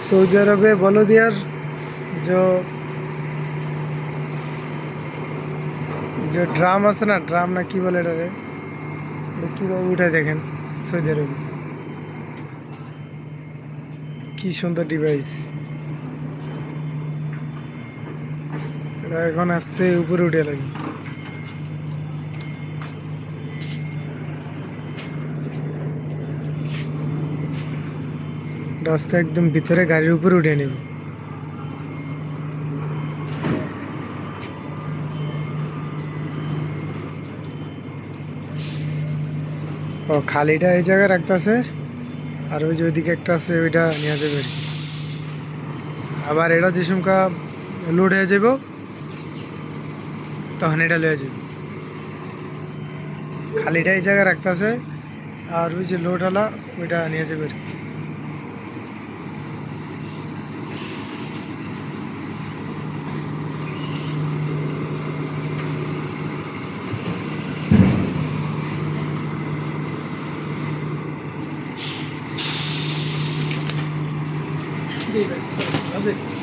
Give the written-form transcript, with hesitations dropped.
Saudi अरबे বলদিয়ার जो जो drum আছে না ड्राम না কি বলে এটারে এটা কিভাবে উঠে দেখেন সৌদি আরবে কি সুন্দর ডিভাইস এটা এখন আস্তে উপরে উঠে লাগবে রাস্তা একদম ভিতরে গাড়ির উপরে উঠে নেব ও খালিটা এই জায়গায় রাখতেছে আর ওই যে ওইদিকে একটা আছে ওইটা নিয়ে যাবে আর কি আবার এটা যে সমকা লোড হয়ে যাব তখন এটা লয়ে যাবে খালিটা এই জায়গায় রাখতেছে আর ওই যে লোডওয়ালা ওইটা নিয়ে যাবে আর কি ঠিক আছে